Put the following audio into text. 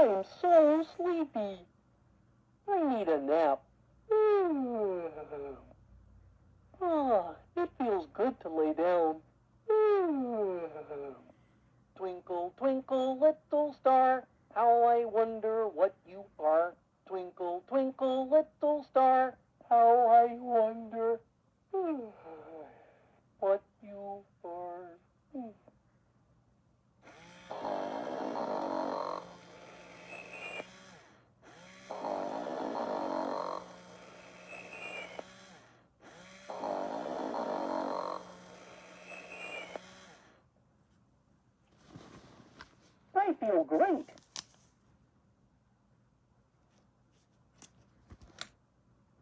I'm so sleepy. I need a nap. It feels good to lay down. Twinkle, twinkle, little star, how I wonder what you are. Twinkle, twinkle, little star, how I wonder what you are. I feel great.